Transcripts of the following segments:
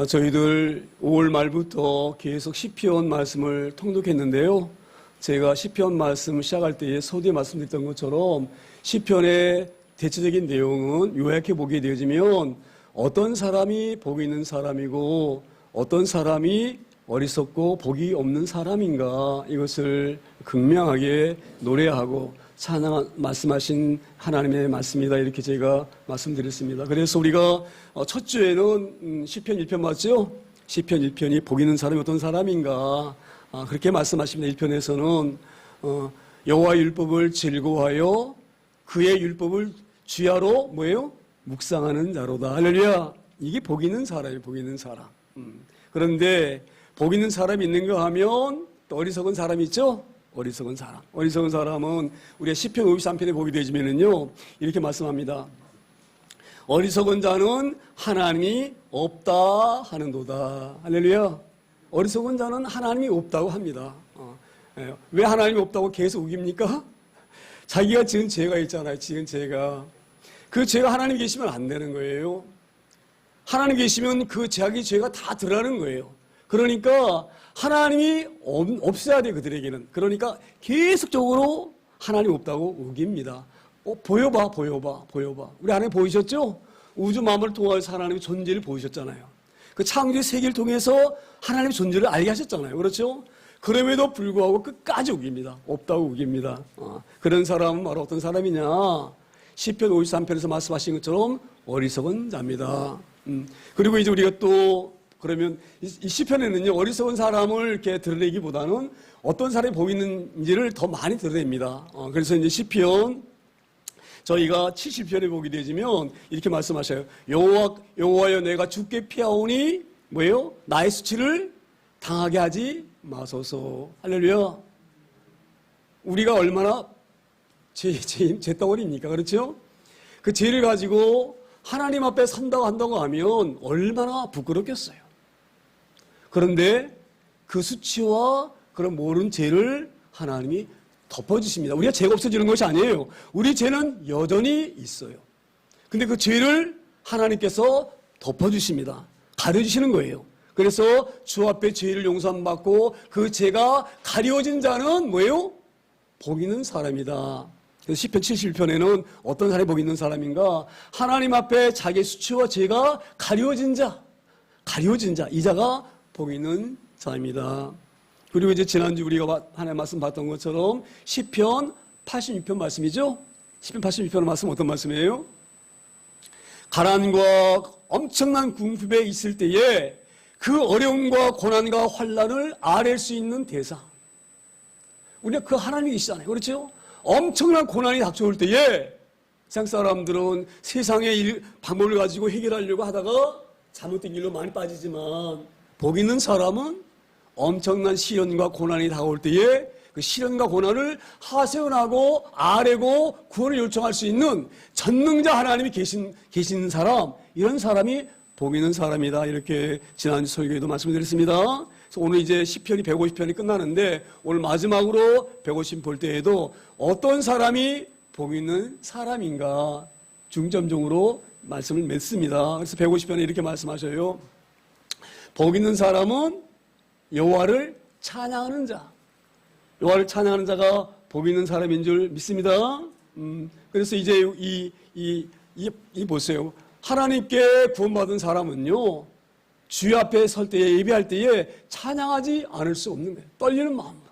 저희들 5월 말부터 계속 시편 말씀을 통독했는데요. 제가 시편 말씀 시작할 때에 서두에 말씀드렸던 것처럼 시편의 대체적인 내용은 요약해 보게 되어지면 어떤 사람이 복이 있는 사람이고 어떤 사람이 어리석고 복이 없는 사람인가, 이것을 극명하게 노래하고 찬양 말씀하신 하나님의 말씀이다, 이렇게 제가 말씀드렸습니다. 그래서 우리가 첫 주에는 시편 1편 맞죠? 시편 1편이 복 있는 사람이 어떤 사람인가, 그렇게 말씀하십니다. 1편에서는 여호와의 율법을 즐거워하여 그의 율법을 주야로 뭐예요? 묵상하는 자로다. 할렐루야. 이게 복 있는 사람이에요. 복 있는 사람. 그런데 복 있는 사람이 있는가 하면 또 어리석은 사람이 있죠? 어리석은 사람. 어리석은 사람은 우리가 시편 53편에 보게 되지면은요, 이렇게 말씀합니다. 어리석은 자는 하나님이 없다 하는도다. 할렐루야. 어리석은 자는 하나님이 없다고 합니다. 왜 하나님이 없다고 계속 우깁니까? 자기가 지은 죄가 있잖아요. 지은 죄가. 그 죄가 하나님 계시면 안 되는 거예요. 하나님 계시면 그 자기 죄가 다 드러나는 거예요. 그러니까 하나님이 없어야 돼, 그들에게는. 그러니까 계속적으로 하나님 없다고 우깁니다. 보여봐. 우리 하나님 보이셨죠? 우주 만물을 통해서 하나님의 존재를 보이셨잖아요. 그 창조의 세계를 통해서 하나님의 존재를 알게 하셨잖아요. 그렇죠? 그럼에도 불구하고 끝까지 우깁니다. 없다고 우깁니다. 그런 사람은 바로 어떤 사람이냐? 시편 53편에서 말씀하신 것처럼 어리석은 자입니다. 그리고 이제 우리가 또 그러면 이 시편에는요, 어리석은 사람을 이렇게 드러내기보다는 어떤 사람이 보이는지를 더 많이 드러냅니다. 그래서 이제 시편 저희가 70편에 보게 되지면 이렇게 말씀하셔요. 여호와여 내가 주께 피하오니 뭐예요? 나의 수치를 당하게 하지 마소서. 할렐루야. 우리가 얼마나 제 덩어리입니까? 그렇죠? 그 죄를 가지고 하나님 앞에 한다고 하면 얼마나 부끄럽겠어요. 그런데 그 수치와 그런 모르는 죄를 하나님이 덮어주십니다. 우리가 죄가 없어지는 것이 아니에요. 우리 죄는 여전히 있어요. 근데 그 죄를 하나님께서 덮어주십니다. 가려주시는 거예요. 그래서 주 앞에 죄를 용서받고 그 죄가 가려진 자는 뭐예요? 복 있는 사람이다. 그래서 시편 71편에는 어떤 사람이 복 있는 사람인가? 하나님 앞에 자기의 수치와 죄가 가려진 자, 이 자가 복 있는 자입니다. 그리고 이제 지난주 우리가 하나의 말씀 봤던 것처럼 시편 86편 말씀이죠? 시편 86편 말씀 어떤 말씀이에요? 가난과 엄청난 궁핍에 있을 때에 그 어려움과 고난과 환난을 아랠 수 있는 대상. 우리가 그 하나님이 계시잖아요. 그렇죠? 엄청난 고난이 닥쳐올 때에 세상 사람들은 세상의 방법을 가지고 해결하려고 하다가 잘못된 길로 많이 빠지지만 복 있는 사람은 엄청난 시련과 고난이 다가올 때에 그 시련과 고난을 하소연하고 아뢰고 구원을 요청할 수 있는 전능자 하나님이 계신 사람, 이런 사람이 복 있는 사람이다. 이렇게 지난 설교에도 말씀드렸습니다. 그래서 오늘 이제 시편이 150편이 끝나는데 오늘 마지막으로 150편 볼 때에도 어떤 사람이 복 있는 사람인가 중점적으로 말씀을 맺습니다. 그래서 150편에 이렇게 말씀하셔요. 복 있는 사람은 여호와를 찬양하는 자. 여호와를 찬양하는 자가 복 있는 사람인 줄 믿습니다. 그래서 이제 이 보세요. 하나님께 구원받은 사람은요, 주의 앞에 설 때에, 예배할 때에 찬양하지 않을 수 없는 거예요. 떨리는 마음으로.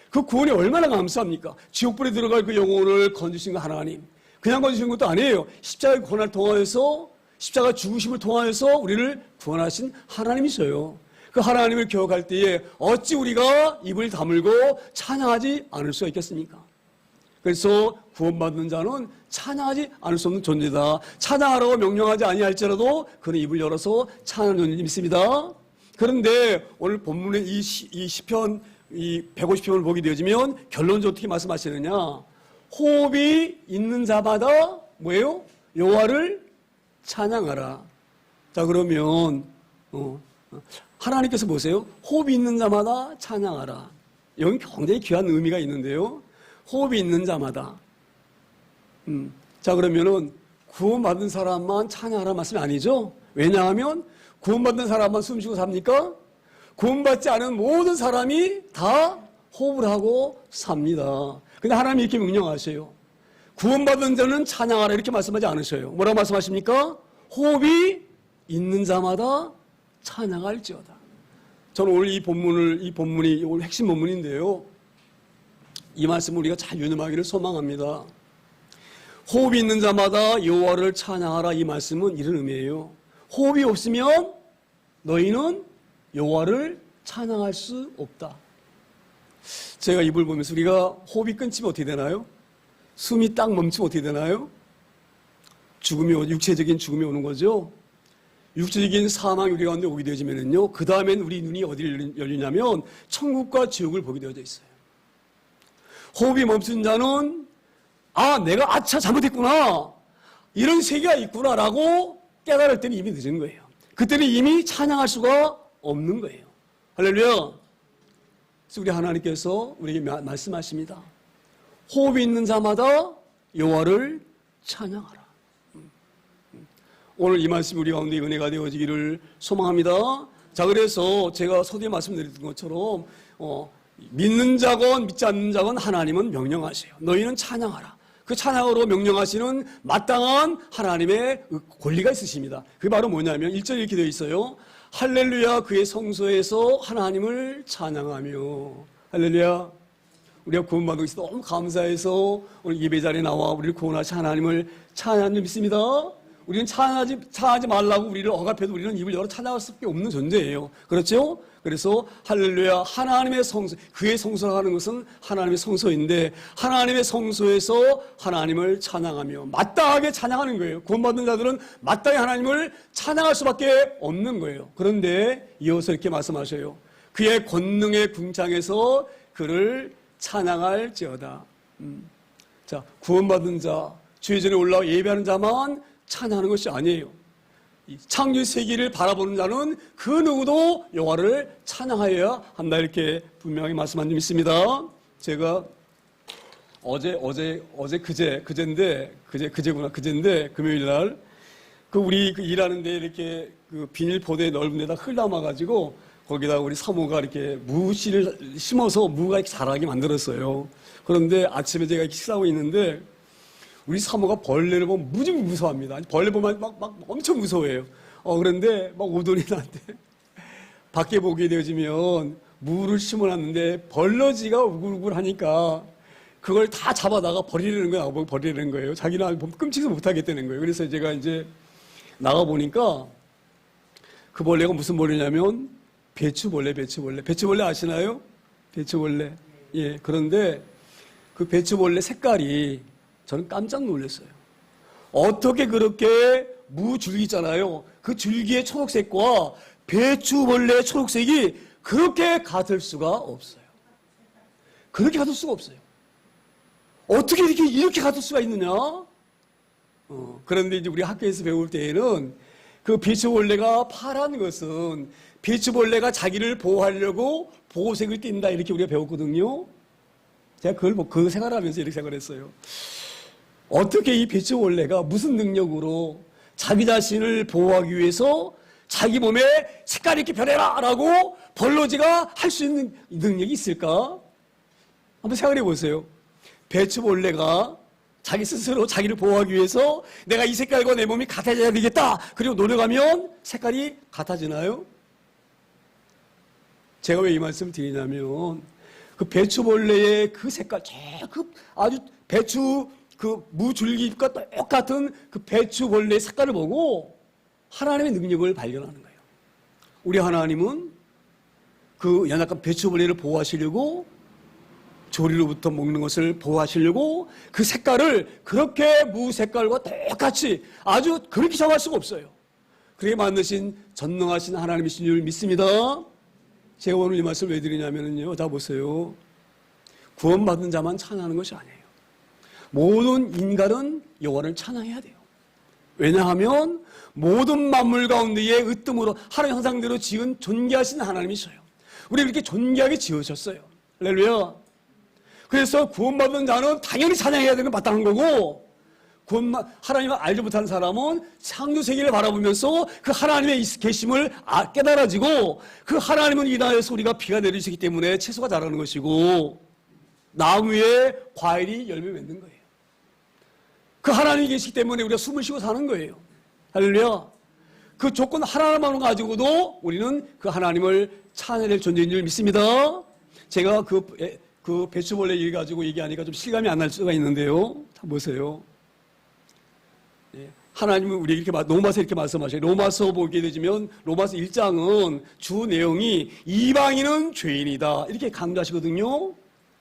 그 구원이 얼마나 감사합니까? 지옥불에 들어갈 그 영혼을 건지신 거 하나님. 그냥 건지신 것도 아니에요. 십자가의 고난을 통하여서, 십자가 죽으심을 통하여서 우리를 구원하신 하나님이셔요. 그 하나님을 기억할 때에 어찌 우리가 입을 다물고 찬양하지 않을 수가 있겠습니까? 그래서 구원받는 자는 찬양하지 않을 수 없는 존재다. 찬양하라고 명령하지 아니할지라도 그는 입을 열어서 찬양하는 존재를 믿습니다. 그런데 오늘 본문의 이 시편, 이 150편을 보게 되어지면 결론적으로 어떻게 말씀하시느냐? 호흡이 있는 자마다 뭐예요? 여호와를 찬양하라. 자, 그러면 하나님께서 보세요. 호흡이 있는 자마다 찬양하라. 여기 굉장히 귀한 의미가 있는데요. 호흡이 있는 자마다. 자, 그러면은 구원받은 사람만 찬양하라는 말씀이 아니죠. 왜냐하면 구원받는 사람만 숨쉬고 삽니까? 구원받지 않은 모든 사람이 다 호흡을 하고 삽니다. 근데 하나님이 이렇게 명령하세요. 구원받은 자는 찬양하라 이렇게 말씀하지 않으셔요. 뭐라고 말씀하십니까? 호흡이 있는 자마다 찬양할지어다. 저는 오늘 이 본문이 오늘 핵심 본문인데요. 이 말씀을 우리가 잘 유념하기를 소망합니다. 호흡이 있는 자마다 여호와를 찬양하라 이 말씀은 이런 의미예요. 호흡이 없으면 너희는 여호와를 찬양할 수 없다. 제가 입을 보면서 우리가 호흡이 끊기면 어떻게 되나요? 숨이 딱 멈추면 어떻게 되나요? 육체적인 죽음이 오는 거죠. 육체적인 사망이 우리 가운데 오게 되어지면요. 그 다음엔 우리 눈이 어디를 열리냐면 천국과 지옥을 보게 되어져 있어요. 호흡이 멈춘 자는 내가 잘못했구나. 이런 세계가 있구나라고 깨달을 때는 이미 늦은 거예요. 그때는 이미 찬양할 수가 없는 거예요. 할렐루야. 그래서 우리 하나님께서 우리에게 말씀하십니다. 호흡이 있는 자마다 여호와를 찬양하라. 오늘 이 말씀이 우리 가운데 은혜가 되어지기를 소망합니다. 자, 그래서 제가 서두에 말씀드렸던 것처럼 믿는 자건 믿지 않는 자건 하나님은 명령하세요. 너희는 찬양하라. 그 찬양으로 명령하시는 마땅한 하나님의 권리가 있으십니다. 그게 바로 뭐냐면 1절에 이렇게 되어 있어요. 할렐루야 그의 성소에서 하나님을 찬양하며. 할렐루야. 우리가 구원받은 것이 너무 감사해서 오늘 예배 자리에 나와 우리를 구원하신 하나님을 찬양하는 줄 믿습니다. 우리는 찬양하지 말라고 우리를 억압해도 우리는 입을 열어 찬양할 수밖에 없는 존재예요. 그렇죠? 그래서 할렐루야 하나님의 성소, 그의 성소라고 하는 것은 하나님의 성소인데 하나님의 성소에서 하나님을 찬양하며 마땅하게 찬양하는 거예요. 구원받는 자들은 마땅히 하나님을 찬양할 수밖에 없는 거예요. 그런데 이어서 이렇게 말씀하셔요. 그의 권능의 궁창에서 그를 찬양할지어다. 자, 구원받은 자, 주의 전에 올라와 예배하는 자만 찬양하는 것이 아니에요. 창조 세계를 바라보는 자는 그 누구도 여호와를 찬양하여야 한다 이렇게 분명히 말씀한 점 있습니다. 제가 그제인데 금요일 날 우리 일하는데 이렇게 비닐 포대에 넓은 데다 흙 남아가지고 거기다 우리 사모가 이렇게 무씨를 심어서 무가 이렇게 자라게 만들었어요. 그런데 아침에 제가 이렇게 식사하고 있는데 우리 사모가 벌레를 보면 무지 무서워합니다. 벌레 보면 막 엄청 무서워해요. 그런데 막 오더니 나한테 밖에 보게 되어지면 무를 심어놨는데 벌러지가 우글우글 하니까 그걸 다 잡아다가 버리려는 거예요. 자기는 끔찍해서 못하겠다는 거예요. 그래서 제가 이제 나가보니까 그 벌레가 무슨 벌레냐면 배추벌레. 배추벌레 아시나요? 배추벌레. 예. 그런데 그 배추벌레 색깔이 저는 깜짝 놀랐어요. 어떻게 그렇게 무줄기 있잖아요. 그 줄기의 초록색과 배추벌레의 초록색이 그렇게 같을 수가 없어요. 그렇게 같을 수가 없어요. 어떻게 이렇게 같을 수가 있느냐? 그런데 이제 우리 학교에서 배울 때에는 그 배추벌레가 파란 것은 배추벌레가 자기를 보호하려고 보호색을 띈다 이렇게 우리가 배웠거든요. 제가 그걸 생각하면서 이렇게 생각했어요. 어떻게 이 배추벌레가 무슨 능력으로 자기 자신을 보호하기 위해서 자기 몸에 색깔이 이렇게 변해라 라고 벌러지가 할 수 있는 능력이 있을까? 한번 생각해 보세요. 배추벌레가 자기 스스로 자기를 보호하기 위해서 내가 이 색깔과 내 몸이 같아져야 되겠다. 그리고 노력하면 색깔이 같아지나요? 제가 왜 이 말씀을 드리냐면 그 배추벌레의 그 색깔, 아주 배추 무줄기과 똑같은 그 배추벌레의 색깔을 보고 하나님의 능력을 발견하는 거예요. 우리 하나님은 그 연약한 배추벌레를 보호하시려고 조리로부터 먹는 것을 보호하시려고 그 색깔을 그렇게 무 색깔과 똑같이 아주 그렇게 정할 수가 없어요. 그렇게 만드신 전능하신 하나님이신 줄 믿습니다. 제가 오늘 이 말씀을 왜 드리냐면요. 자 보세요. 구원받은 자만 찬양하는 것이 아니에요. 모든 인간은 여호와를 찬양해야 돼요. 왜냐하면 모든 만물 가운데에 으뜸으로 하나님 형상대로 지은 존귀하신 하나님이셔요. 우리 이렇게 존귀하게 지으셨어요. 할렐루야. 그래서 구원받은 자는 당연히 찬양해야 되는 게 마땅한 거고 하나님을 알지 못하는 사람은 창조 세계를 바라보면서 그 하나님의 계심을 깨달아지고 그 하나님은 이 나라에서 우리가 비가 내리시기 때문에 채소가 자라는 것이고 나무에 과일이 열매 맺는 거예요. 그 하나님이 계시기 때문에 우리가 숨을 쉬고 사는 거예요. 할렐루야. 그 조건 하나만 가지고도 우리는 그 하나님을 찬양할 존재인 줄 믿습니다. 제가 그 배추벌레 일 가지고 얘기하니까 좀 실감이 안 날 수가 있는데요. 다 보세요. 하나님은 우리에게 이렇게 로마서 이렇게 말씀하셔요. 로마서 보게 되면 로마서 1장은 주 내용이 이방인은 죄인이다 이렇게 강조하시거든요.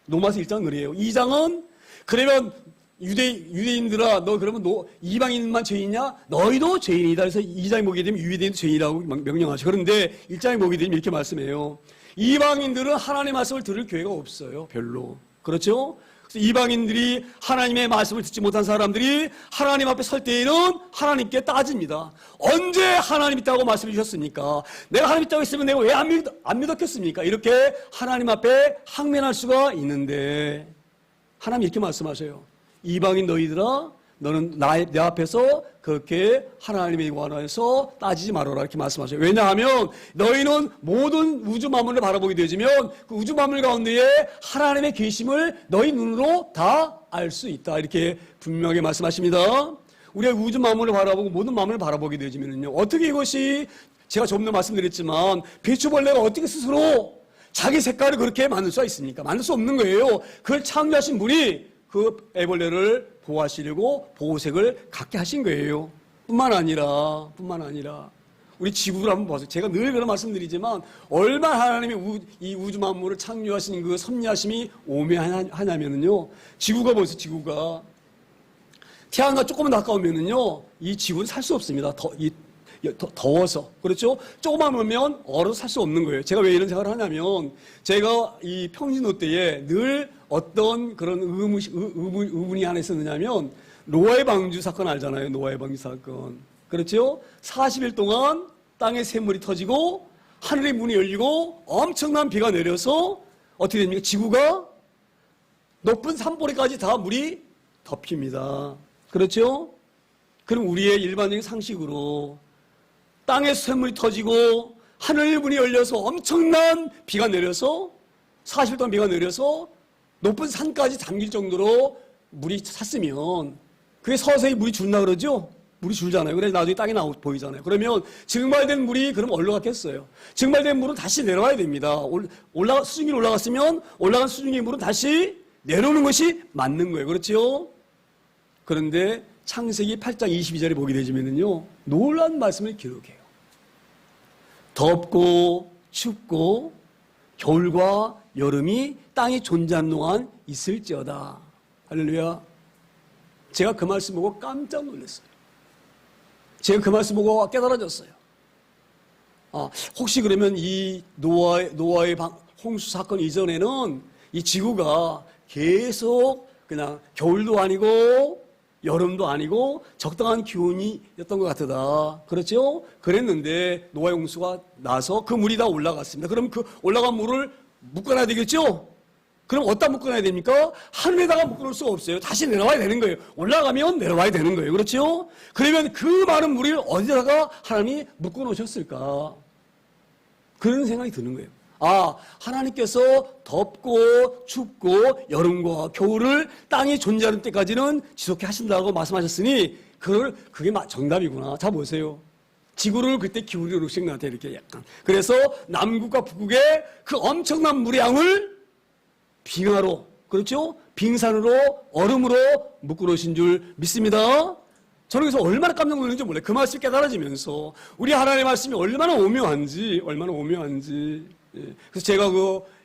로마서 1장은 그래요. 2장은 그러면 유대인들아 너 그러면 이방인만 죄인이냐? 너희도 죄인이다. 그래서 2장에 보게 되면 유대인도 죄인이라고 명령하셔. 그런데 1장에 보게 되면 이렇게 말씀해요. 이방인들은 하나님의 말씀을 들을 기회가 없어요. 별로. 그렇죠? 그래서 이방인들이 하나님의 말씀을 듣지 못한 사람들이 하나님 앞에 설 때에는 하나님께 따집니다. 언제 하나님 있다고 말씀해 주셨습니까? 내가 하나님 있다고 했으면 내가 왜 안 믿었겠습니까? 이렇게 하나님 앞에 항면할 수가 있는데 하나님 이렇게 말씀하셔요. 이방인 너희들아 너는 내 앞에서 그렇게 하나님에 관해서 따지지 말아라 이렇게 말씀하셔요. 왜냐하면 너희는 모든 우주 만물을 바라보게 되지면 그 우주 만물 가운데에 하나님의 계심을 너희 눈으로 다 알 수 있다 이렇게 분명하게 말씀하십니다. 우리가 우주 만물을 바라보고 모든 만물을 바라보게 되지면요 어떻게 이것이 제가 좀 더 말씀드렸지만 배추벌레가 어떻게 스스로 자기 색깔을 그렇게 만들 수가 있습니까? 만들 수 없는 거예요. 그걸 창조하신 분이 그 애벌레를 보호하시려고 보호색을 갖게 하신 거예요. 뿐만 아니라 우리 지구를 한번 보세요. 제가 늘 그런 말씀드리지만 얼마나 하나님이 이 우주 만물을 창조하신 그 섭리하심이 오묘하냐면요. 지구가 보세요. 지구가 태양과 조금만 가까우면은요 이 지구는 살 수 없습니다. 더워서. 그렇죠? 조금만 오면 얼어서 살 수 없는 거예요. 제가 왜 이런 생각을 하냐면 제가 이 평진도 때에 늘 어떤 그런 의문이 하나 있었느냐면 노아의 방주 사건 알잖아요. 노아의 방주 사건. 그렇죠? 40일 동안 땅에 샘물이 터지고 하늘의 문이 열리고 엄청난 비가 내려서 어떻게 됩니까? 지구가 높은 산보리까지 다 물이 덮입니다. 그렇죠? 그럼 우리의 일반적인 상식으로 땅에 샘물이 터지고 하늘의 문이 열려서 엄청난 비가 내려서 40일 동안 비가 내려서 높은 산까지 잠길 정도로 물이 찼으면 그게 서서히 물이 줄나 그러죠? 물이 줄잖아요. 그래서 나중에 땅에 보이잖아요. 그러면 증발된 물이 그럼 어디로 갔겠어요? 증발된 물은 다시 내려와야 됩니다. 수증기 올라갔으면 올라간 수증기의 물은 다시 내려오는 것이 맞는 거예요. 그렇죠? 그런데 창세기 8장 22절에 보게 되지면요 놀라운 말씀을 기록해요. 덥고 춥고 겨울과 여름이 땅에 존재하는 동안 있을지어다. 할렐루야. 제가 그 말씀 보고 깜짝 놀랐어요. 제가 그 말씀 보고 깨달아졌어요. 혹시 그러면 이 노아의 홍수 사건 이전에는 이 지구가 계속 그냥 겨울도 아니고 여름도 아니고 적당한 기온이었던 것 같다. 그렇죠? 그랬는데 노아의 홍수가 나서 그 물이 다 올라갔습니다. 그럼 그 올라간 물을 묶어놔야 되겠죠? 그럼 어디다 묶어놔야 됩니까? 하늘에다가 묶어놓을 수가 없어요. 다시 내려와야 되는 거예요. 올라가면 내려와야 되는 거예요. 그렇죠? 그러면 그 많은 물을 어디다가 하나님이 묶어놓으셨을까? 그런 생각이 드는 거예요. 하나님께서 덥고 춥고 여름과 겨울을 땅이 존재하는 때까지는 지속해 하신다고 말씀하셨으니 그게 정답이구나. 자 보세요. 지구를 그때 기울여 놓으신 것 같아요. 이렇게 약간. 그래서 남극과 북극의 그 엄청난 물의 양을 빙하로, 그렇죠? 빙산으로, 얼음으로 묶어 놓으신 줄 믿습니다. 저는 그래서 얼마나 깜짝 놀랐는지 몰라요. 그 말씀이 깨달아지면서 우리 하나님의 말씀이 얼마나 오묘한지. 그래서 제가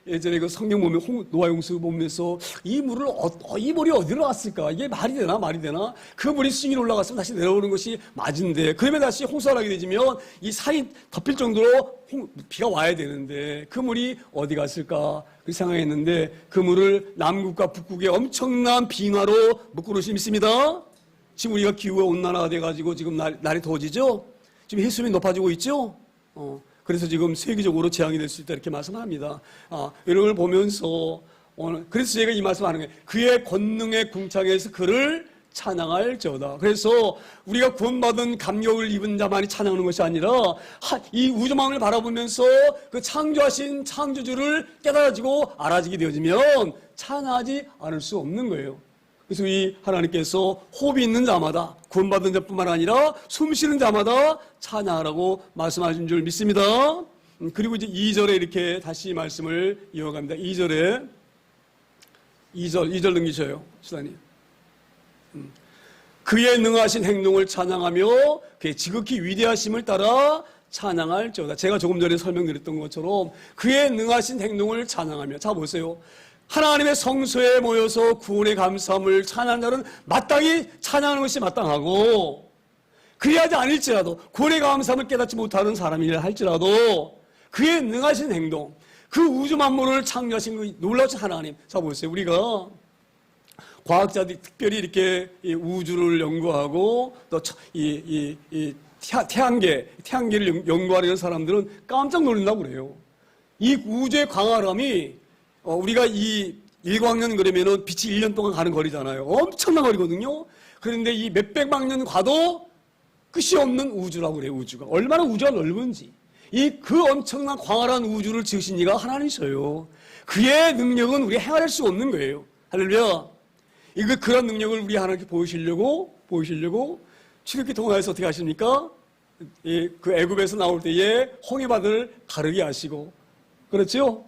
예전에 그 성경 보면 노아의 홍수 보면서 이 물이 어디로 갔을까? 이게 말이 되나? 그 물이 수증기로 올라갔으면 다시 내려오는 것이 맞은데 그러면 다시 홍수가 나게 되지면 이 산이 덮일 정도로 비가 와야 되는데 그 물이 어디 갔을까? 그 생각했는데 그 물을 남극과 북극의 엄청난 빙하로 묶어 놓으시 믿습니다. 지금 우리가 기후가 온난화가 돼가지고 지금 날이 더워지죠? 지금 해수면이 높아지고 있죠? 그래서 지금 세계적으로 재앙이 될 수 있다 이렇게 말씀합니다. 이런 걸 보면서 그래서 제가 이 말씀하는 거예요. 그의 권능의 궁창에서 그를 찬양할지어다. 그래서 우리가 구원받은 감격을 입은 자만이 찬양하는 것이 아니라 이 우주망을 바라보면서 그 창조하신 창조주를 깨달아지고 알아지게 되어지면 찬양하지 않을 수 없는 거예요. 그래서 이 하나님께서 호흡이 있는 자마다, 구원받은 자뿐만 아니라 숨쉬는 자마다 찬양하라고 말씀하신 줄 믿습니다. 그리고 이제 2절에 이렇게 다시 말씀을 이어갑니다. 2절 넘기셔요, 시다님. 그의 능하신 행동을 찬양하며 그의 지극히 위대하심을 따라 찬양할지어다. 제가 조금 전에 설명드렸던 것처럼 그의 능하신 행동을 찬양하며, 자 보세요. 하나님의 성소에 모여서 구원의 감사함을 찬양하는 자는 마땅히 찬양하는 것이 마땅하고, 그리하지 않을지라도 구원의 감사함을 깨닫지 못하는 사람이라 할지라도 그의 능하신 행동, 그 우주 만물을 창조하신 그 놀라우신 하나님. 자 보세요. 우리가 과학자들이 특별히 이렇게 우주를 연구하고 또 태양계를 연구하는 사람들은 깜짝 놀란다고 그래요. 이 우주의 광활함이 우리가 이 일광년 그러면은 빛이 1년 동안 가는 거리잖아요. 엄청난 거리거든요. 그런데 이 몇백만 년 가도 끝이 없는 우주라고 그래요. 우주가 얼마나 우주가 넓은지. 그 엄청난 광활한 우주를 지으신 이가 하나님이셔요. 그의 능력은 우리가 행할 수 없는 거예요. 할렐루야. 그런 능력을 우리 하나님께 보이시려고 출애굽기 통하여서 어떻게 하십니까? 그 애굽에서 나올 때에 홍해바다를 가르게 하시고, 그렇죠?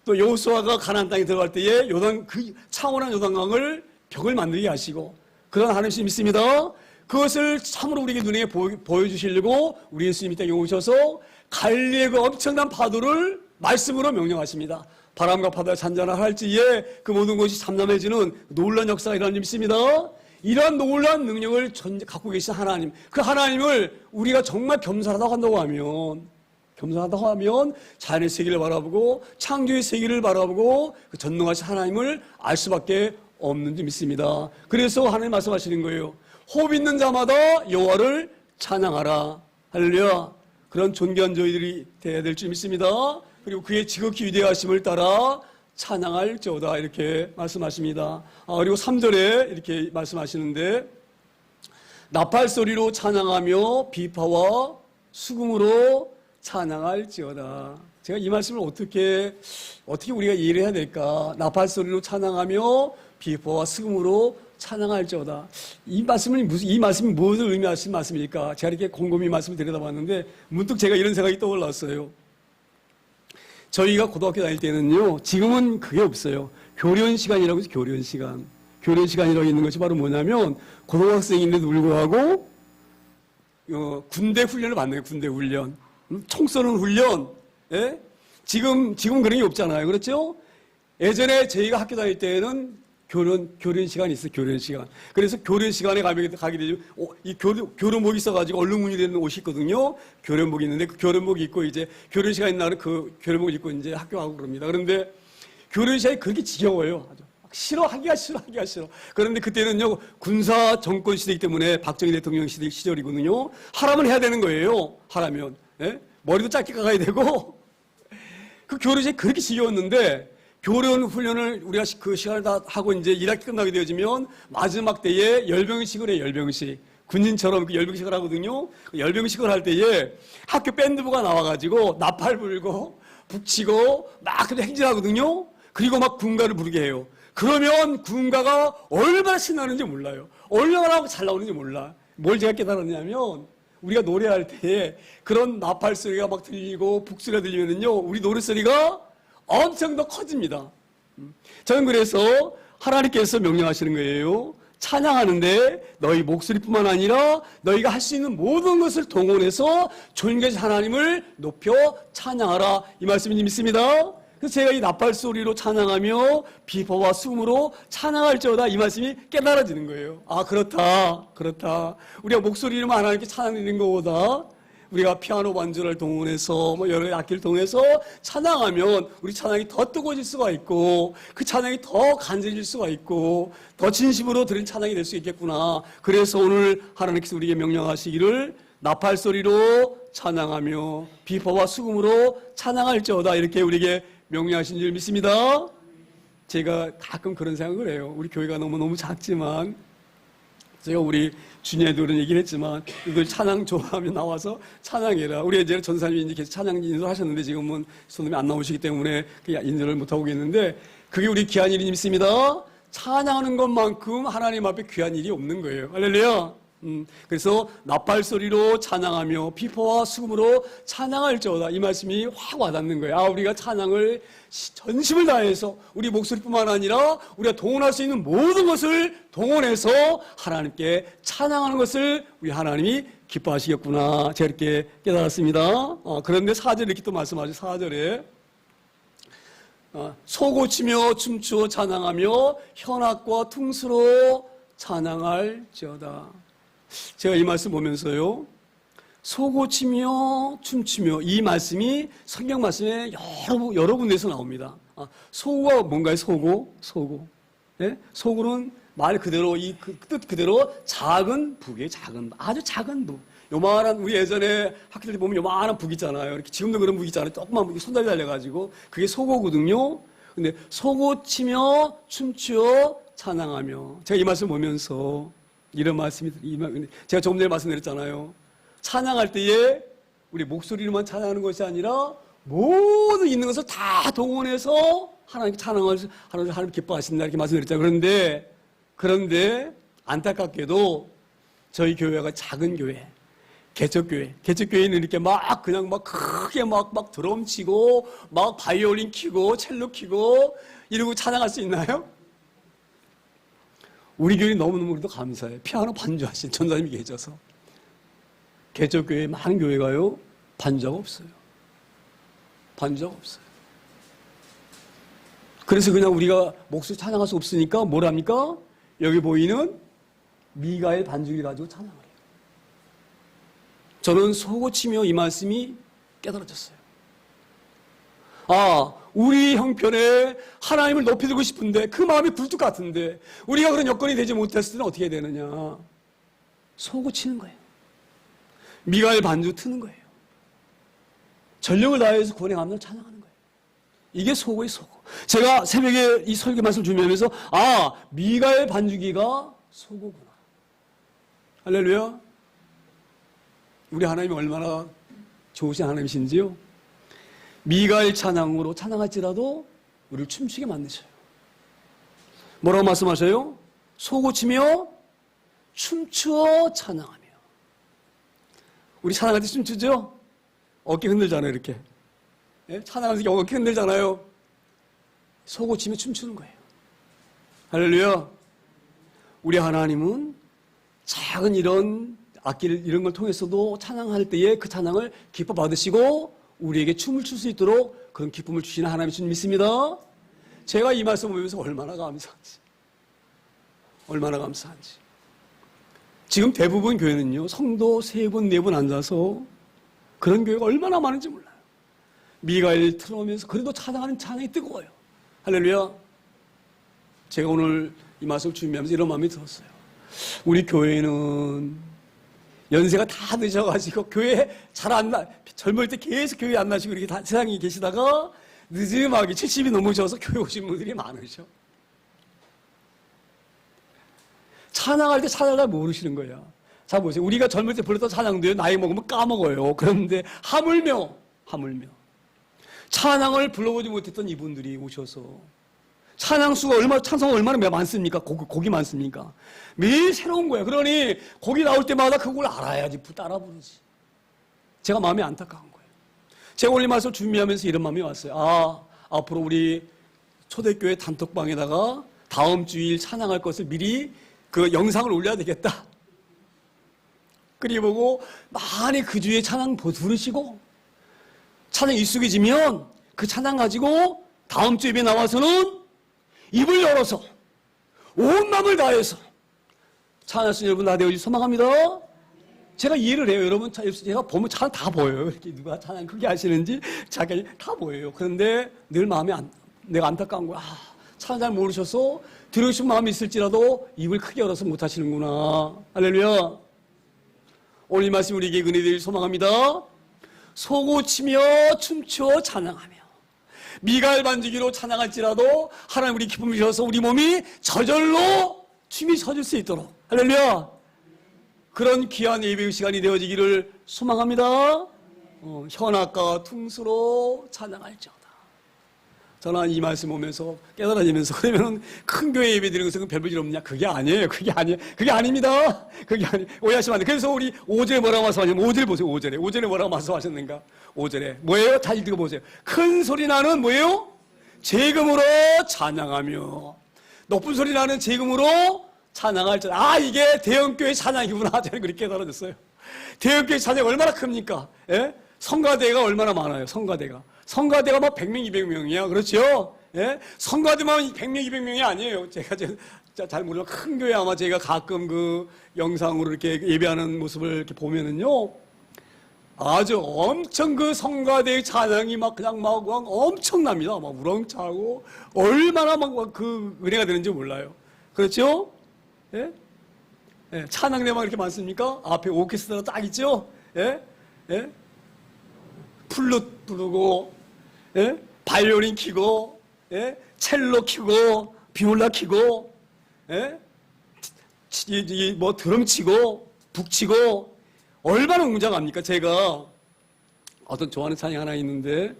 또 여호수아가 가나안 땅에 들어갈 때에 그 창원한 요단강을 벽을 만들게 하시고, 그런 하나님이 있습니다. 그것을 참으로 우리에게 눈에 보여주시려고 우리 예수님이 땅에 오셔서 갈릴리의 그 엄청난 파도를 말씀으로 명령하십니다. 바람과 바다가 잔잔할지에 그 모든 것이 잠잠해지는 놀라운 역사가 일어나는 줄 믿습니다. 이러한 놀라운 능력을 갖고 계신 하나님, 그 하나님을 우리가 정말 겸손하다고 한다고 하면 자연의 세계를 바라보고 창조의 세계를 바라보고 그 전능하신 하나님을 알 수밖에 없는 줄 믿습니다. 그래서 하나님 말씀하시는 거예요. 호흡 있는 자마다 여호와를 찬양하라. 할렐루야. 그런 존귀한 저희들이 되어야 될 줄 믿습니다. 그리고 그의 지극히 위대하심을 따라 찬양할지어다 이렇게 말씀하십니다. 그리고 3절에 이렇게 말씀하시는데 나팔 소리로 찬양하며 비파와 수금으로 찬양할지어다. 제가 이 말씀을 어떻게 우리가 이해를 해야 될까? 나팔 소리로 찬양하며 비파와 수금으로 찬양할지어다. 이 말씀이 무엇을 의미하신 말씀일까? 제가 이렇게 곰곰이 말씀을 들여다봤는데 문득 제가 이런 생각이 떠올랐어요. 저희가 고등학교 다닐 때는요, 지금은 그게 없어요. 교련 시간이라고 해서 교련 시간. 교련 시간이라고 있는 것이 바로 뭐냐면, 고등학생인데도 불구하고, 군대 훈련을 받는 거예요, 군대 훈련. 총 쏘는 훈련. 예? 지금 그런 게 없잖아요. 그렇죠? 예전에 저희가 학교 다닐 때는 교련 시간이 있어요, 교련 시간. 그래서 교련 시간에 가게 되죠. 이 교련복이 있어가지고 얼룩무늬 되는 옷이 있거든요. 교련복이 있는데 그 교련복 입고 이제 교련 시간 있는 날은 그 교련복 입고 이제 학교 가고 그럽니다. 그런데 교련 시간이 그렇게 지겨워요. 아주. 하기가 싫어. 그런데 그때는요, 군사 정권 시대이기 때문에 박정희 대통령 시절이거든요. 하라면 해야 되는 거예요. 하라면. 예? 머리도 짧게 깎아야 되고. 그 교련 시간이 그렇게 지겨웠는데, 교련 훈련을 우리가 그 시간을 다 하고 이제 1학기 끝나게 되어지면 마지막 때에 열병식을 해요, 열병식. 군인처럼 그 열병식을 하거든요. 그 열병식을 할 때에 학교 밴드부가 나와가지고 나팔 불고 북치고 막 행진하거든요. 그리고 막 군가를 부르게 해요. 그러면 군가가 얼마나 신나는지 몰라요. 얼마나 잘 나오는지 몰라. 뭘 제가 깨달았냐면 우리가 노래할 때에 그런 나팔 소리가 막 들리고 북소리가 들리면은요, 우리 노래소리가 엄청 더 커집니다. 저는 그래서 하나님께서 명령하시는 거예요. 찬양하는데 너희 목소리뿐만 아니라 너희가 할 수 있는 모든 것을 동원해서 존귀하신 하나님을 높여 찬양하라. 이 말씀이 믿습니다. 그래서 제가 이 나팔 소리로 찬양하며 비파와 수금으로 찬양할지어다, 이 말씀이 깨달아지는 거예요. 아, 그렇다. 우리가 목소리로만 하나님께 찬양드리는 것보다 우리가 피아노 반주를 동원해서 여러 악기를 동원해서 찬양하면 우리 찬양이 더 뜨거워질 수가 있고 그 찬양이 더 간절해질 수가 있고 더 진심으로 드린 찬양이 될 수 있겠구나. 그래서 오늘 하나님께서 우리에게 명령하시기를 나팔 소리로 찬양하며 비파와 수금으로 찬양할지어다, 이렇게 우리에게 명령하신 줄 믿습니다. 제가 가끔 그런 생각을 해요. 우리 교회가 너무너무 작지만 제가 우리 주님에도 그런 얘기를 했지만 이걸 찬양 좋아하면 나와서 찬양해라. 우리 이제 전사님이 이제 계속 찬양 인도를 하셨는데 지금은 손님이 안 나오시기 때문에 인도를 못 하고 계시는데 그게 우리 귀한 일이 있습니다. 찬양하는 것만큼 하나님 앞에 귀한 일이 없는 거예요. 할렐루야. 그래서 나팔소리로 찬양하며 피포와 수금으로 찬양할지어다. 이 말씀이 확 와닿는 거예요. 우리가 찬양을 전심을 다해서 우리 목소리뿐만 아니라 우리가 동원할 수 있는 모든 것을 동원해서 하나님께 찬양하는 것을 우리 하나님이 기뻐하시겠구나. 제가 이렇게 깨달았습니다. 그런데 4절에 이렇게 또 말씀하죠. 4절에 소고치며 춤추어 찬양하며 현악과 퉁수로 찬양할지어다. 제가 이 말씀 보면서요, 소고치며 춤추며 이 말씀이 성경 말씀에 여러 군데에서 나옵니다. 소고가 뭔가요? 소고. 네? 소고는 말 그대로 이 뜻 그대로 작은 북이에요. 아주 작은 북. 요만한 우리 예전에 학교 때 보면 요만한 북 있잖아요. 이렇게 지금도 그런 북 있잖아요. 조그만 북이 손잡이 달려가지고 그게 소고거든요. 근데 소고치며 춤추어 찬양하며 제가 이 말씀 보면서 이런 말씀이 제가 조금 전에 말씀드렸잖아요. 찬양할 때에 우리 목소리로만 찬양하는 것이 아니라 모든 있는 것을 다 동원해서 하나님께 찬양을 하나님 기뻐하신다 이렇게 말씀드렸잖아요. 그런데 안타깝게도 저희 교회가 작은 교회, 개척교회는 이렇게 그냥 크게 드럼 치고 바이올린 키고 첼로 키고 이러고 찬양할 수 있나요? 우리 교회 너무너무 우리도 감사해요. 피아노 반주하신 전사님이 계셔서. 개척교회 많은 교회가요, 반주가 없어요. 그래서 그냥 우리가 목소리 찬양할 수 없으니까 뭘 합니까? 여기 보이는 미가엘 반주기 가지고 찬양을 해요. 저는 소고치며 이 말씀이 깨달아졌어요. 우리 형편에 하나님을 높이 들고 싶은데 그 마음이 굴뚝 같은데 우리가 그런 여건이 되지 못했을 때는 어떻게 해야 되느냐? 소고 치는 거예요. 미가엘 반주 트는 거예요. 전력을 다해서 권행하면서 찬양하는 거예요. 이게 소고의 소고. 제가 새벽에 이 설교 말씀을 준비하면서 미가엘 반주기가 소고구나. 할렐루야. 우리 하나님이 얼마나 좋으신 하나님이신지요. 미가엘 찬양으로 찬양할지라도 우리를 춤추게 만드셔요. 뭐라고 말씀하셔요? 소고치며 춤추어 찬양하며. 우리 찬양할 때 춤추죠? 어깨 흔들잖아요, 이렇게. 예? 찬양할 때 어깨 흔들잖아요. 소고치며 춤추는 거예요. 할렐루야. 우리 하나님은 작은 이런 악기를 이런 걸 통해서도 찬양할 때에 그 찬양을 기뻐 받으시고 우리에게 춤을 출 수 있도록 그런 기쁨을 주시는 하나님이신 믿습니다. 제가 이 말씀 보면서 얼마나 감사한지. 지금 대부분 교회는요, 성도 3분, 4분 앉아서 그런 교회가 얼마나 많은지 몰라요. 미가엘 틀어오면서 그래도 찬양하는 찬양이 뜨거워요. 할렐루야. 제가 오늘 이 말씀을 준비하면서 이런 마음이 들었어요. 우리 교회는 연세가 다 늦어가지고 교회 젊을 때 계속 교회 안 나시고 이렇게 세상에 계시다가 늦음하게 70이 넘으셔서 교회 오신 분들이 많으셔. 찬양할 때 찬양을 모르시는 거야. 자, 보세요. 우리가 젊을 때 불렀던 찬양도요, 나이 먹으면 까먹어요. 그런데 하물며 찬양을 불러보지 못했던 이분들이 오셔서 찬양수가 찬송가 얼마나 많습니까? 곡이 많습니까? 매일 새로운 거예요. 그러니 곡이 나올 때마다 그걸 알아야지 따라 부르지. 제가 마음이 안타까운 거예요. 제가 오늘 말씀을 준비하면서 이런 마음이 왔어요. 앞으로 우리 초대교회 단톡방에다가 다음 주일 찬양할 것을 미리 그 영상을 올려야 되겠다. 그리고 많이 그 주에 찬양 들으시고 찬양 익숙해지면 그 찬양 가지고 다음 주 예배 나와서는 입을 열어서 온 마음을 다해서 찬양하시는 여러분 다 되어주시 소망합니다. 제가 이해를 해요. 여러분 제가 보면 찬양 다 보여요. 이렇게 누가 찬양 크게 하시는지 자기 다 보여요. 그런데 늘 마음이 내가 안타까운 거야. 찬양 잘 모르셔서 들으고 싶은 마음이 있을지라도 입을 크게 열어서 못 하시는구나. 할렐루야. 오늘 이 말씀 우리에게 은혜 되길 소망합니다. 소고치며 춤추어 찬양하며 미가엘 반주기로 찬양할지라도 하나님 우리 기쁨을 주셔서 우리 몸이 저절로 춤이 서질 수 있도록 할렐루야. 그런 귀한 예배의 시간이 되어지기를 소망합니다. 현악과 퉁수로 찬양할지어다. 저는 이 말씀 보면서 깨달아지면서 그러면은 큰 교회 예배 드리는 것은 별 볼일 없느냐? 그게 아니에요. 그게 아닙니다. 그게 오해하시면 안 돼요. 그래서 우리 5절에 뭐라고 말씀하셨냐면 5절 보세요. 5절에 뭐라고 말씀하셨는가? 5절에 뭐예요? 다시 읽어보세요. 큰 소리 나는 뭐예요? 재금으로 찬양하며 높은 소리 나는 재금으로 찬양할지어다. 이게 대형교회 찬양이구나. 저는 그렇게 깨달아졌어요. 대형교회 찬양이 얼마나 큽니까? 예? 성가대가 얼마나 많아요. 성가대가 뭐 100명, 200명이야. 그렇죠? 예? 성가대만 100명, 200명이 아니에요. 제가 잘 몰라. 큰 교회 아마 제가 가끔 그 영상으로 이렇게 예배하는 모습을 이렇게 보면은요. 아주 엄청 그 성가대의 찬양이 막 엄청납니다. 막 우렁차고 얼마나 막 그 은혜가 되는지 몰라요. 그렇죠? 예? 예, 찬양대만 이렇게 많습니까? 앞에 오케스트라 딱 있죠? 예? 예? 플룻 부르고, 예? 바이올린 키고, 예? 첼로 키고, 비올라 키고, 예? 뭐 드럼 치고, 북 치고, 얼마나 웅장합니까? 제가 어떤 좋아하는 찬양 하나 있는데,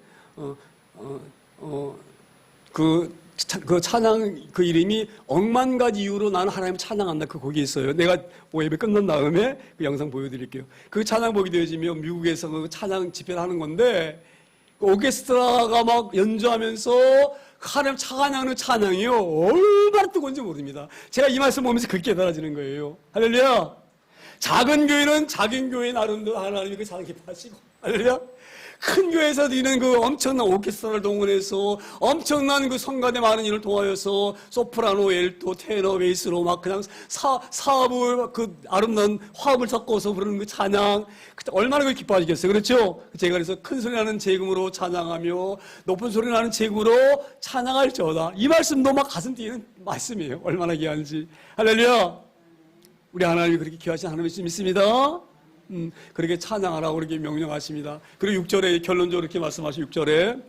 그 찬양 그 이름이 억만 가지 이유로 나는 하나님 찬양한다. 그 거기 있어요. 내가 예배 끝난 다음에 그 영상 보여드릴게요. 그 찬양 보게 되어지면 미국에서 그 찬양 집회를 하는 건데 그 오케스트라가 막 연주하면서 하나님 찬양하는 찬양이요. 얼마나 뜨거운지 모릅니다. 제가 이 말씀 보면서 그렇게 깨달아지는 거예요. 할렐루야. 작은 교회는 작은 교회 나름대로 하나님이 그 찬양 기뻐하시고 할렐루야. 큰 교회에서 드리는 그 엄청난 오케스트라를 동원해서 엄청난 그 성가대 많은 일을 통하여서 소프라노, 엘토, 테너, 베이스로 막 그냥 사업을 그 아름다운 화음을 섞어서 부르는 그 찬양 그때 얼마나 기뻐하시겠어요. 그렇죠? 제가 그래서 큰 소리 나는 재금으로 찬양하며 높은 소리 나는 재금으로 찬양할지어다. 이 말씀도 막 가슴 뛰는 말씀이에요. 얼마나 귀한지. 할렐루야. 우리 하나님이 그렇게 귀하신 하나님이시 믿습니다. 그렇게 찬양하라고 그렇게 명령하십니다. 그리고 6절에 결론적으로 이렇게 말씀하시고 6절에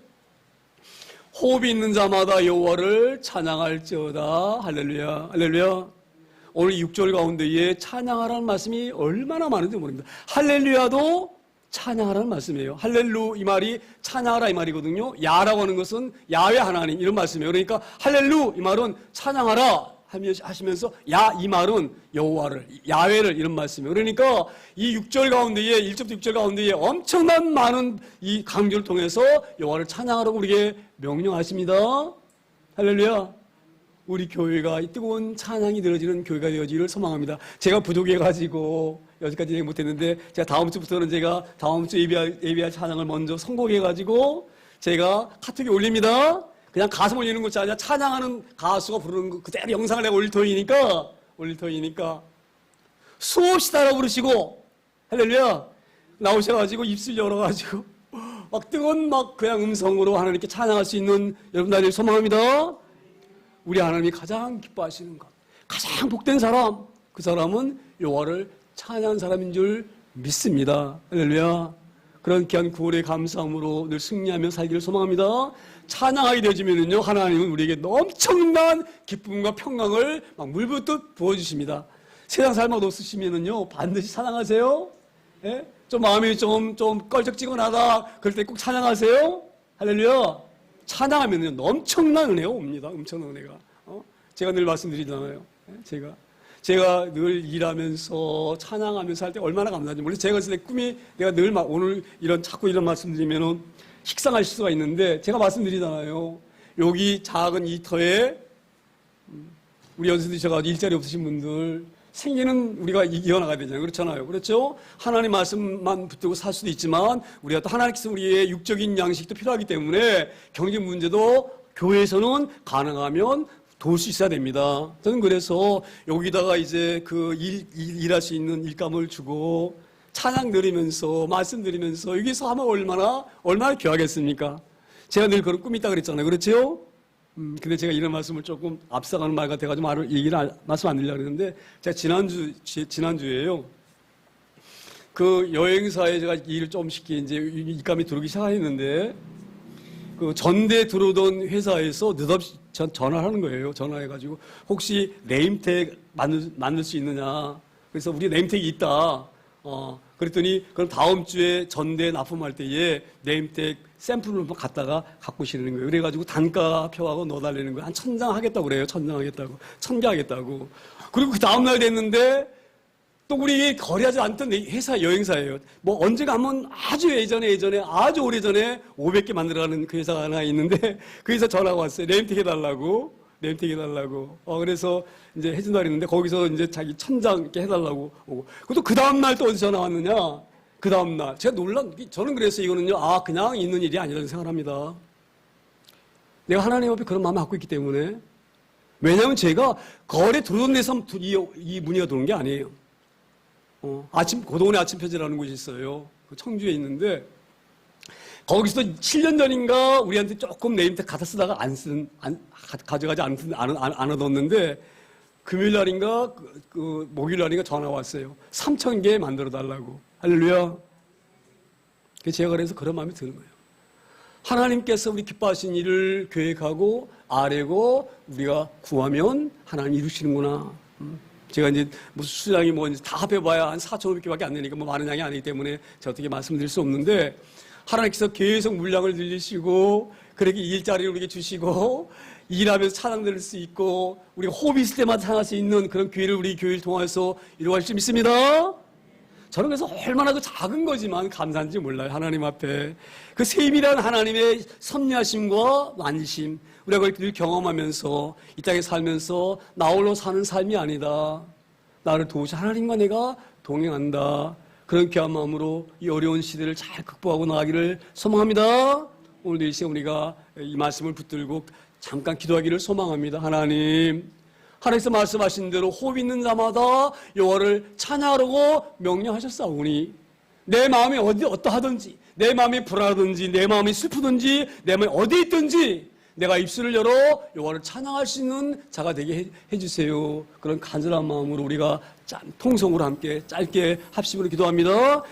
호흡이 있는 자마다 여호와를 찬양할지어다. 할렐루야. 할렐루야. 오늘 6절 가운데에 찬양하라는 말씀이 얼마나 많은지 모릅니다. 할렐루야도 찬양하라는 말씀이에요. 할렐루 이 말이 찬양하라 이 말이거든요. 야라고 하는 것은 야훼 하나님 이런 말씀이에요. 그러니까 할렐루 이 말은 찬양하라 하시면서 야 이 말은 여호와를 야훼를 이런 말씀이에요. 그러니까 이 6절 가운데에 1절부터 6절 가운데에 엄청난 많은 이 강조를 통해서 여호와를 찬양하라고 우리에게 명령하십니다. 할렐루야. 우리 교회가 이 뜨거운 찬양이 들어지는 교회가 되어지기를 소망합니다. 제가 부족해가지고 여기까지 얘기 못했는데 제가 다음 주부터는 제가 다음 주 예배할 찬양을 먼저 선곡해가지고 제가 카톡에 올립니다. 그냥 가수 올리는 것이 아니라 찬양하는 가수가 부르는 거 그대로 영상을 내가 올릴 터이니까 수없이 따라 부르시고 할렐루야 나오셔가지고 입술 열어가지고 막 뜨거운 막 그냥 음성으로 하나님께 찬양할 수 있는 여러분들 소망합니다. 우리 하나님이 가장 기뻐하시는 것 가장 복된 사람 그 사람은 여호와를 찬양하는 사람인 줄 믿습니다. 할렐루야. 그런 귀한 구원의 감사함으로 늘 승리하며 살기를 소망합니다. 찬양하게 되어지면은요, 하나님은 우리에게 엄청난 기쁨과 평강을 막 물붓듯 부어주십니다. 세상 살맛 없으시면은요, 반드시 찬양하세요. 예? 좀 마음이 좀 껄쩍지근하다. 그럴 때 꼭 찬양하세요. 할렐루야. 찬양하면은 엄청난 은혜가 옵니다. 엄청난 은혜가. 제가 늘 말씀드리잖아요. 제가 늘 일하면서 찬양하면서 할 때 얼마나 감사한지 몰라요. 제가 그때 꿈이 내가 늘 오늘 자꾸 이런 말씀드리면은 식상하실 수가 있는데 제가 말씀드리잖아요. 여기 작은 이 터에 우리 연수 드셔가지고 일자리 없으신 분들 생기는 우리가 이어나가야 되잖아요. 그렇잖아요. 그렇죠? 하나님 말씀만 붙들고 살 수도 있지만 우리가 또 하나님께서 우리의 육적인 양식도 필요하기 때문에 경제 문제도 교회에서는 가능하면 도울 수 있어야 됩니다. 저는 그래서 여기다가 이제 일할 수 있는 일감을 주고 찬양 들으면서 말씀 들으면서 여기서 하면 얼마나 귀하겠습니까? 제가 늘 그런 꿈이 있다 그랬잖아요. 그렇죠? 근데 제가 이런 말씀을 조금 앞서가는 말 같아가지고 말씀 안 드리려고 그랬는데 제가 지난주에요. 그 여행사에 제가 일을 조금씩 이제 입감이 들어오기 시작했는데 그 전대 들어오던 회사에서 느닷없이 전화를 하는 거예요. 전화해가지고 혹시 네임택 만들 수 있느냐. 그래서 우리 네임택이 있다. 그랬더니 그럼 다음 주에 전대 납품할 때에 네임택 샘플을 한번 갖다가 갖고 오시는 거예요. 그래가지고 단가표하고 넣어달라는 거예요. 한 1000장 하겠다고 그래요. 1000장 하겠다고. 1000개 하겠다고. 그리고 그 다음날 됐는데 또 우리 거래하지 않던 회사 여행사예요. 뭐 언제가 한번 아주 예전에 아주 오래전에 500개 만들어가는 그 회사가 하나 있는데 그 회사 전화가 왔어요. 네임택 해달라고. 네임택 해달라고. 그래서 이제 해준다 그랬는데 거기서 이제 자기 1000장 이렇게 해달라고 오고. 그것도 그 다음날 또 어디서 전화 왔느냐? 그 다음날. 제가 저는 그래서 이거는요, 그냥 있는 일이 아니라는 생각을 합니다. 내가 하나님 앞에 그런 마음을 갖고 있기 때문에. 왜냐하면 제가 거래 들어온데서 이 문의가 들어온 게 아니에요. 고동원의 아침 표지라는 곳이 있어요. 청주에 있는데, 거기서 7년 전인가 우리한테 조금 네임택 갖다 쓰다가 가져가지 안 얻었는데, 금요일 날인가, 목요일 날인가 전화 왔어요. 3000개 만들어 달라고. 할렐루야. 제가 그래서 그런 마음이 드는 거예요. 하나님께서 우리 기뻐하신 일을 계획하고 아뢰고 우리가 구하면 하나님 이루시는구나. 제가 이제 무슨 수량이 다 합해봐야 한 4,500개밖에 안 되니까 많은 양이 아니기 때문에 제가 어떻게 말씀드릴 수 없는데 하나님께서 계속 물량을 늘리시고 그렇게 일자리를 우리에게 주시고 일하면서 찬양 들을 수 있고 우리가 호흡이 있을 때마다 찬양할 수 있는 그런 기회를 우리 교회를 통해서 이루어갈 수 있습니다. 저는 그래서 얼마나 그 작은 거지만 감사한지 몰라요. 하나님 앞에. 그 세밀한 하나님의 섭리하심과 만지심 우리가 그걸 늘 경험하면서 이 땅에 살면서 나 홀로 사는 삶이 아니다. 나를 도우시 하나님과 내가 동행한다. 그런 귀한 마음으로 이 어려운 시대를 잘 극복하고 나가기를 소망합니다. 오늘도 이 시간 우리가 이 말씀을 붙들고 잠깐 기도하기를 소망합니다. 하나님께서 말씀하신 대로 호흡 있는 자마다 여호와를 찬양하라고 명령하셨사오니 내 마음이 어떠하든지 내 마음이 불안하든지 내 마음이 슬프든지 내 마음이 어디 있든지 내가 입술을 열어 여호와를 찬양할 수 있는 자가 되게 해주세요. 그런 간절한 마음으로 우리가 통성으로 함께 짧게 합심으로 기도합니다.